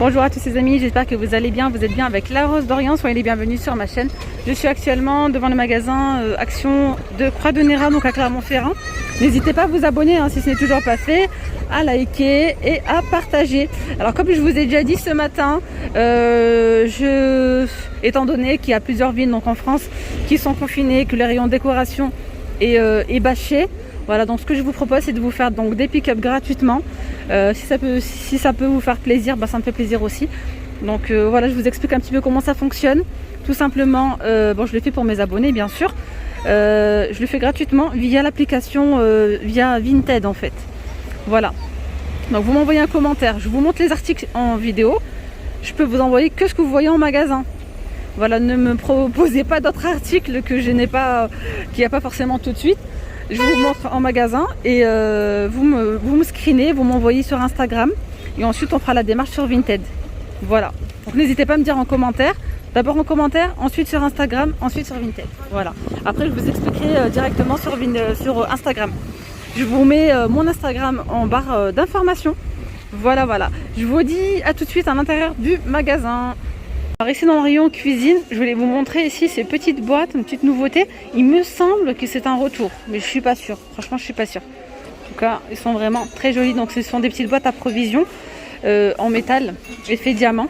Bonjour à tous les amis, j'espère que vous allez bien, vous êtes bien avec La Rose d'Orient, soyez les bienvenus sur ma chaîne. Je suis actuellement devant le magasin Action de Croix-de-Néra, donc à Clermont-Ferrand. N'hésitez pas à vous abonner si ce n'est toujours pas fait, à liker et à partager. Alors comme je vous ai déjà dit ce matin, étant donné qu'il y a plusieurs villes donc en France qui sont confinées, que le rayon décoration est bâché, voilà, donc ce que je vous propose, c'est de vous faire donc des pick-up gratuitement. Si ça peut vous faire plaisir, ça me fait plaisir aussi. Donc voilà, je vous explique un petit peu comment ça fonctionne. Tout simplement, je le fais pour mes abonnés bien sûr. Je le fais gratuitement via l'application, via Vinted en fait. Voilà. Donc vous m'envoyez un commentaire, je vous montre les articles en vidéo. Je peux vous envoyer que ce que vous voyez en magasin. Voilà, ne me proposez pas d'autres articles que je n'ai pas, qu'il n'y a pas forcément tout de suite. Je vous montre en magasin et vous me screenez, vous m'envoyez sur Instagram et ensuite on fera la démarche sur Vinted. Voilà. Donc n'hésitez pas à me dire en commentaire. D'abord en commentaire, ensuite sur Instagram, ensuite sur Vinted. Voilà. Après je vous expliquerai directement sur Instagram. Je vous mets mon Instagram en barre d'information. Voilà, voilà. Je vous dis à tout de suite à l'intérieur du magasin. Alors ici dans le rayon cuisine, je voulais vous montrer ici ces petites boîtes, une petite nouveauté. Il me semble que c'est un retour, mais je suis pas sûre. Franchement, je suis pas sûre. En tout cas, ils sont vraiment très jolis. Donc ce sont des petites boîtes à provision en métal, effet diamant,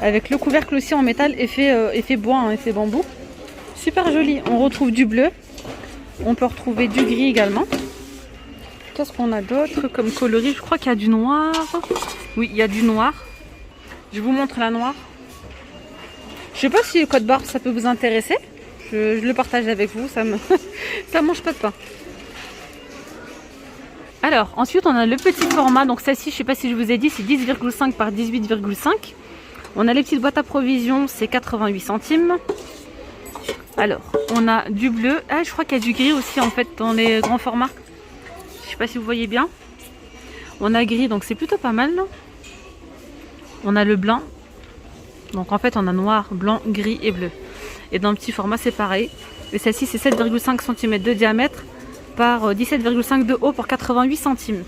avec le couvercle aussi en métal, effet bois, effet bambou. Super joli. On retrouve du bleu. On peut retrouver du gris également. Qu'est-ce qu'on a d'autre comme coloris? Je crois qu'il y a du noir. Oui, il y a du noir. Je vous montre la noire. Je sais pas si le code barre ça peut vous intéresser. Je le partage avec vous, ça mange pas de pain. Alors ensuite on a le petit format, donc celle-ci je sais pas si je vous ai dit, c'est 10,5 par 18,5. On a les petites boîtes à provision, c'est 88 centimes. Alors on a du bleu, je crois qu'il y a du gris aussi en fait dans les grands formats. Je sais pas si vous voyez bien. On a gris, donc c'est plutôt pas mal. On a le blanc. Donc en fait on a noir, blanc, gris et bleu. Et dans le petit format c'est pareil. Et celle-ci c'est 7,5 cm de diamètre par 17,5 de haut pour 88 centimes.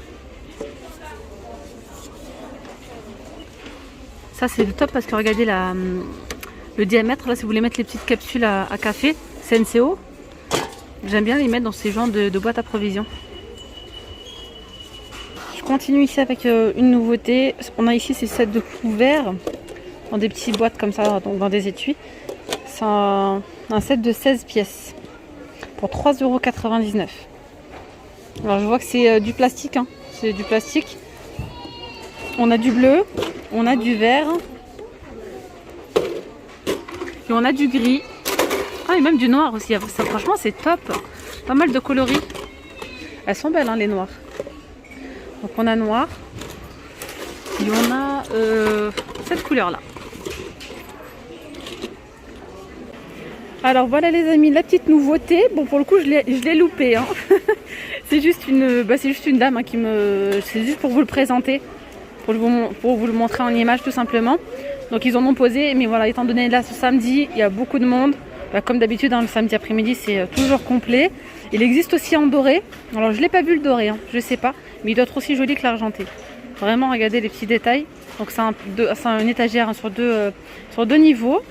Ça c'est le top parce que regardez le diamètre. Là si vous voulez mettre les petites capsules à café, Senseo. J'aime bien les mettre dans ces genres de boîtes à provision. Je continue ici avec une nouveauté. On a ici ces sets de couverts. Dans des petites boîtes comme ça, donc dans des étuis. C'est un set de 16 pièces pour 3,99 €. Alors je vois que c'est du plastique, c'est du plastique. On a du bleu, on a du vert et on a du gris. Ah, et même du noir aussi. Ça, franchement c'est top. Pas mal de coloris. Elles sont belles les noires. Donc on a noir et on a cette couleur là. Alors voilà les amis, la petite nouveauté. Bon pour le coup je l'ai loupé. C'est juste une dame qui me... C'est juste pour vous le présenter. Pour vous le montrer en image tout simplement. Donc ils en ont posé. Mais voilà, étant donné là ce samedi, il y a beaucoup de monde. Comme d'habitude le samedi après-midi c'est toujours complet. Il existe aussi en doré. Alors je ne l'ai pas vu le doré, je sais pas. Mais il doit être aussi joli que l'argenté. Vraiment regardez les petits détails. Donc c'est une étagère sur deux niveaux.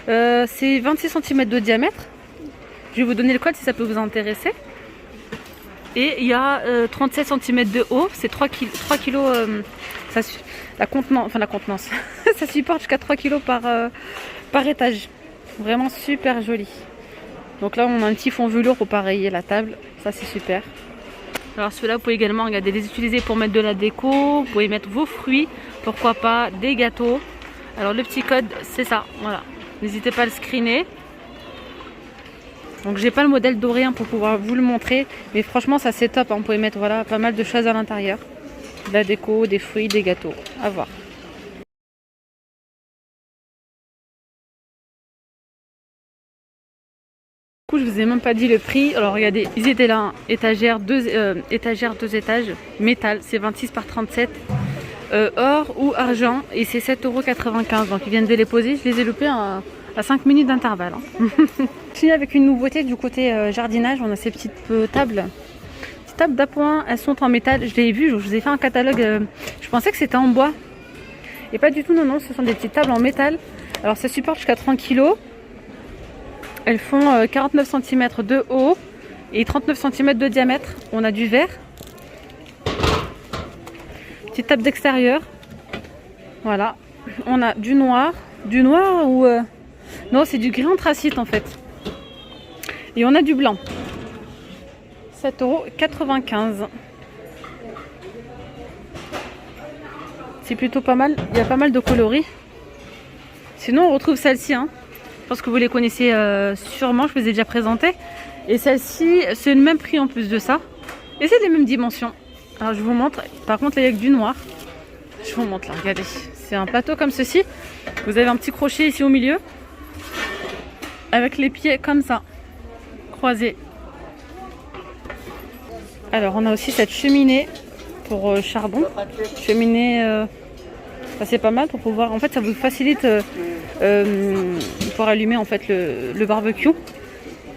C'est 26 cm de diamètre. Je vais vous donner le code si ça peut vous intéresser. Et il y a 37 cm de haut. C'est 3 kg. La contenance. Ça supporte jusqu'à 3 kg par étage. Vraiment super joli. Donc là on a un petit fond velours pour pareiller la table. Ça c'est super. Alors ceux-là vous pouvez également regarder, les utiliser pour mettre de la déco. Vous pouvez mettre vos fruits. Pourquoi pas des gâteaux. Alors le petit code c'est ça. Voilà. N'hésitez pas à le screener. Donc j'ai pas le modèle doré pour pouvoir vous le montrer. Mais franchement ça c'est top. Vous pouvez mettre pas mal de choses à l'intérieur. De la déco, des fruits, des gâteaux. À voir. Du coup je vous ai même pas dit le prix. Alors regardez, ils étaient là. Étagère 2 étages. Métal, c'est 26 par 37. Or ou argent et c'est 7,95 €. Donc ils viennent de les poser. Je les ai loupés à 5 minutes d'intervalle. Je finis avec une nouveauté du côté jardinage. On a ces petites tables. Petites tables d'appoint. Elles sont en métal. Je l'ai vu. Je vous ai fait un catalogue. Je pensais que c'était en bois. Et pas du tout, non, non, ce sont des petites tables en métal. Alors ça supporte jusqu'à 30 kg. Elles font 49 cm de haut et 39 cm de diamètre. On a du verre. Petite table d'extérieur. Voilà. On a du noir. Du noir ou... Non, c'est du gris anthracite en fait. Et on a du blanc. 7,95 €. C'est plutôt pas mal. Il y a pas mal de coloris. Sinon, on retrouve celle-ci. Hein. Je pense que vous les connaissez sûrement. Je vous ai déjà présenté. Et celle-ci, c'est le même prix en plus de ça. Et c'est les mêmes dimensions. Alors, je vous montre. Par contre, là, il y a que du noir. Je vous montre là. Regardez. C'est un plateau comme ceci. Vous avez un petit crochet ici au milieu. Avec les pieds comme ça. Croisés. Alors, on a aussi cette cheminée pour charbon. Cheminée... c'est pas mal pour pouvoir, en fait ça vous facilite pour allumer en fait le barbecue.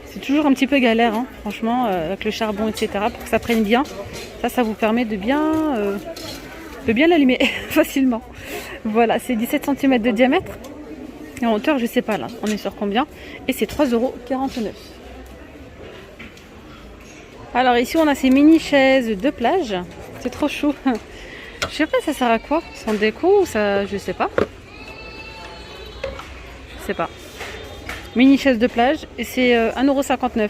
C'est toujours un petit peu galère hein, franchement avec le charbon etc pour que ça prenne bien. Ça vous permet de bien l'allumer facilement. Voilà, c'est 17 cm de diamètre et en hauteur je sais pas là, on est sur combien et c'est 3,49 €. Alors ici on a ces mini chaises de plage, c'est trop chou. Je sais pas ça sert à quoi, sans déco ou ça, je sais pas. Je sais pas. Mini chaise de plage et c'est 1,59 €.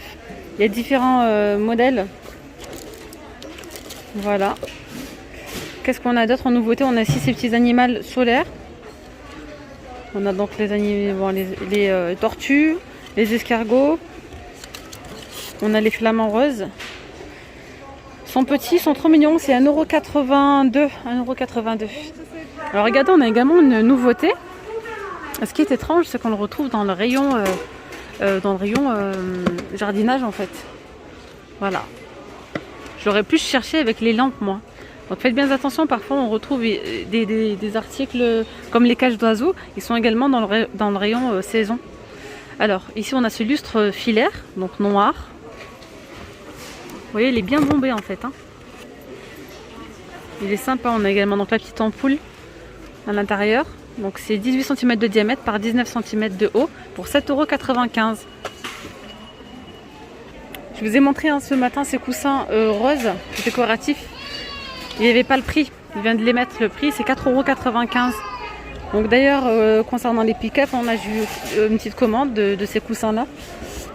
Il y a différents modèles. Voilà. Qu'est-ce qu'on a d'autre en nouveauté? On a ici ces petits animaux solaires. On a donc les animaux, bon, les tortues, les escargots. On a les flamants roses. Ils sont petits, ils sont trop mignons, c'est 1,82 €. Alors regardez, on a également une nouveauté. Ce qui est étrange, c'est qu'on le retrouve dans le rayon, jardinage en fait. Voilà. J'aurais pu chercher avec les lampes moi. Donc faites bien attention, parfois on retrouve des articles comme les cages d'oiseaux. Ils sont également dans le rayon saison. Alors ici on a ce lustre filaire, donc noir. Vous voyez, il est bien bombé en fait. Hein. Il est sympa. On a également donc la petite ampoule à l'intérieur. Donc c'est 18 cm de diamètre par 19 cm de haut pour 7,95 €. Je vous ai montré hein, ce matin ces coussins roses décoratifs. Il n'y avait pas le prix. Il vient de les mettre le prix. C'est 4,95 €. Donc d'ailleurs, concernant les pick-up, on a eu une petite commande de ces coussins-là.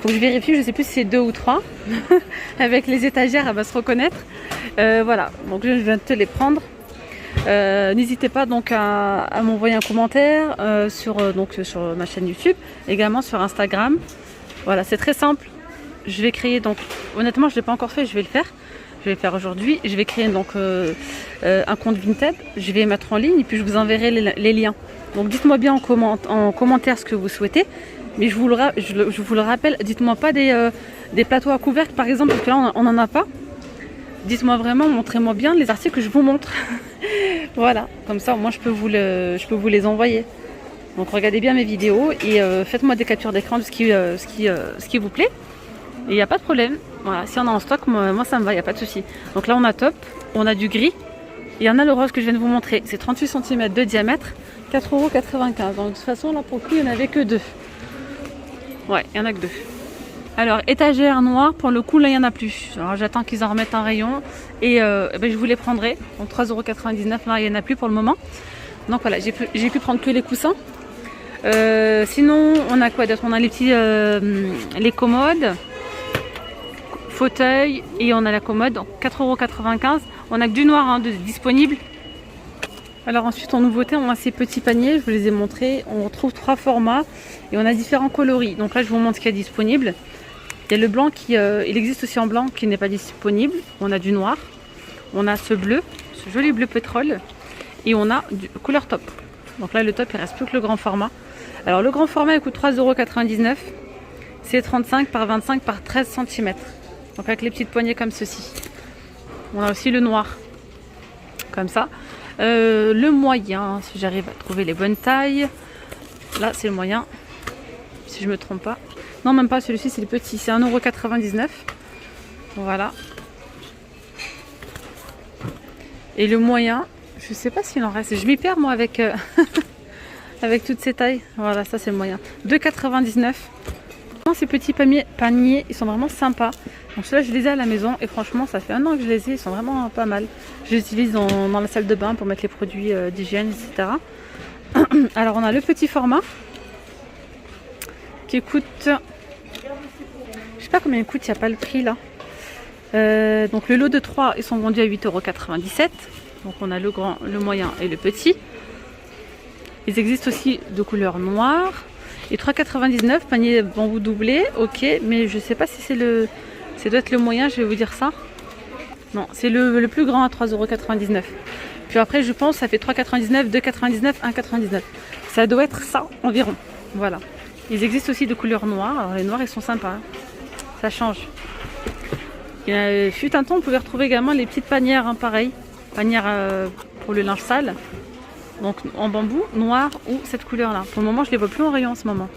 Faut que je vérifie, je sais plus si c'est 2 ou 3. Avec les étagères, elle va se reconnaître. Voilà, donc je viens de te les prendre. N'hésitez pas donc à m'envoyer un commentaire sur ma chaîne YouTube, également sur Instagram. Voilà, c'est très simple. Je vais créer donc, honnêtement je ne l'ai pas encore fait, je vais le faire. Je vais le faire aujourd'hui. Je vais créer donc un compte Vinted. Je vais mettre en ligne et puis je vous enverrai les liens. Donc dites-moi bien en commentaire ce que vous souhaitez. Mais je vous le rappelle, dites-moi pas des plateaux à couvercle par exemple, parce que là on n'en a pas. Dites-moi vraiment, montrez-moi bien les articles que je vous montre. Voilà, comme ça moi je peux vous les envoyer. Donc regardez bien mes vidéos et faites-moi des captures d'écran de ce qui vous plaît. Et il n'y a pas de problème. Voilà, si on a en stock, moi ça me va, il n'y a pas de souci. Donc là on a top, on a du gris. Et il y en a le rose que je viens de vous montrer. C'est 38 cm de diamètre, 4,95 €. Donc de toute façon là pour le prix il n'y en avait que 2. Ouais, il n'y en a que 2. Alors, étagère noire, pour le coup, là, il n'y en a plus. Alors, j'attends qu'ils en remettent un rayon. Et je vous les prendrai. Donc, 3,99 €. Là, il n'y en a plus pour le moment. Donc, voilà, j'ai pu prendre que les coussins. Sinon, on a quoi d'autre? On a les petits... les commodes. Fauteuil. Et on a la commode. Donc, 4,95 €. On a que du noir hein, disponible. Alors ensuite en nouveauté on a ces petits paniers, je vous les ai montrés, on retrouve 3 formats et on a différents coloris. Donc là je vous montre ce qu'il y a disponible. Il y a le blanc il existe aussi en blanc qui n'est pas disponible. On a du noir, on a ce bleu, ce joli bleu pétrole et on a du couleur top. Donc là le top il reste plus que le grand format. Alors le grand format il coûte 3,99 €, c'est 35 par 25 par 13 cm. Donc avec les petites poignées comme ceci. On a aussi le noir, comme ça. Le moyen, si j'arrive à trouver les bonnes tailles. Là, c'est le moyen. Si je me trompe pas. Non, même pas, celui-ci, c'est le petit. C'est 1,99 €. Voilà. Et le moyen, Je sais pas s'il en reste. Je m'y perds moi avec, avec toutes ces tailles. Voilà, ça c'est le moyen. 2,99 €. Ces petits paniers, ils sont vraiment sympas. Donc ceux-là, je les ai à la maison et franchement, ça fait 1 an que je les ai. Ils sont vraiment pas mal. Je les utilise dans la salle de bain pour mettre les produits d'hygiène, etc. Alors on a le petit format qui coûte, je sais pas combien il coûte, il n'y a pas le prix là. Donc le lot de 3, ils sont vendus à 8,97 €. Donc on a le grand, le moyen et le petit. Ils existent aussi de couleur noire. Et 3,99 €, panier bambou doublé, ok, mais je sais pas si c'est le... Ça doit être le moyen, je vais vous dire ça. Non, c'est le plus grand à 3,99 €. Puis après, je pense, ça fait 3,99 €, 2,99 €, 1,99 €. Ça doit être ça environ. Voilà. Ils existent aussi de couleur noire. Alors les noirs, ils sont sympas. Hein. Ça change. Fut un temps, on pouvait retrouver également les petites panières, hein, pareil. Panières pour le linge sale. Donc en bambou, noir ou cette couleur-là. Pour le moment, je les vois plus en rayon en ce moment.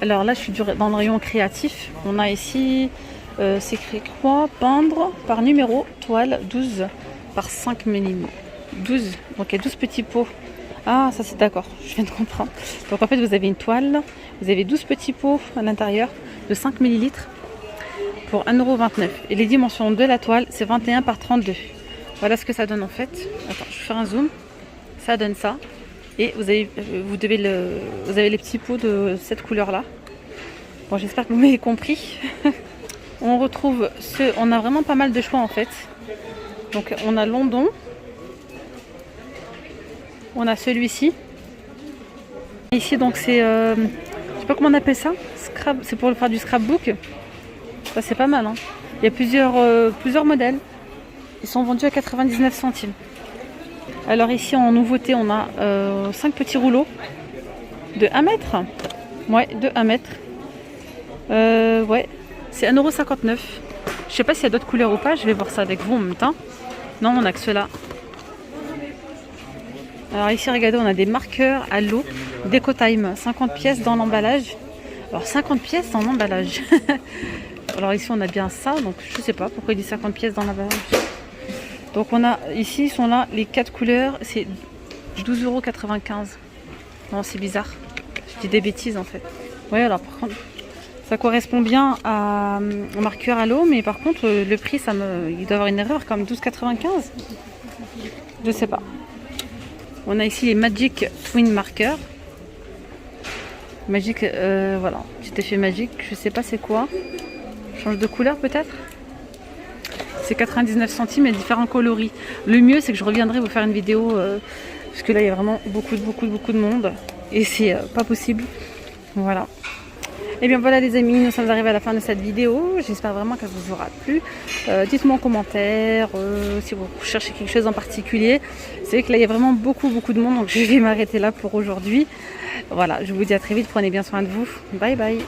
Alors là, je suis dans le rayon créatif. On a ici, c'est écrit quoi? Peindre par numéro, toile 12 par 5 mm. 12, donc il y a 12 petits pots. Ah, ça c'est d'accord, je viens de comprendre. Donc en fait, vous avez une toile, vous avez 12 petits pots à l'intérieur de 5 ml pour 1,29 €. Et les dimensions de la toile, c'est 21 par 32. Voilà ce que ça donne en fait. Attends, je vais faire un zoom. Ça donne ça. Et vous avez les petits pots de cette couleur-là. Bon, j'espère que vous m'avez compris. On retrouve on a vraiment pas mal de choix en fait. Donc on a London. On a celui-ci. Ici donc c'est, je sais pas comment on appelle ça. C'est pour faire du scrapbook. Ça c'est pas mal. Hein. Il y a plusieurs modèles. Ils sont vendus à 99 centimes. Alors ici en nouveauté on a 5 petits rouleaux de 1 mètre. Ouais, de 1 mètre. Ouais, c'est 1,59 €. Je sais pas s'il y a d'autres couleurs ou pas, je vais voir ça avec vous en même temps. Non, on a que ceux-là. Alors ici regardez, on a des marqueurs à l'eau, Déco Time, 50 pièces dans l'emballage. Alors 50 pièces dans l'emballage. Alors ici on a bien ça, donc je sais pas pourquoi il dit 50 pièces dans l'emballage. Donc on a ici, ils sont là, les 4 couleurs, c'est 12,95 €. Non, c'est bizarre. Je dis des bêtises en fait. Ouais, alors par contre, ça correspond bien au marqueur à l'eau, mais par contre, le prix, il doit y avoir une erreur comme 12,95 €. Je sais pas. On a ici les Magic Twin Markers. Magic, voilà, petit effet magique, je sais pas c'est quoi. Change de couleur peut-être. C'est 99 centimes et différents coloris. Le mieux c'est que je reviendrai vous faire une vidéo parce que là il y a vraiment beaucoup de monde et c'est pas possible. Voilà. Et bien voilà les amis, nous sommes arrivés à la fin de cette vidéo. J'espère vraiment qu'elle vous aura plu. Dites-moi en commentaire si vous cherchez quelque chose en particulier. C'est vrai que là il y a vraiment beaucoup de monde, donc je vais m'arrêter là pour aujourd'hui. Voilà, je vous dis à très vite, prenez bien soin de vous. Bye bye.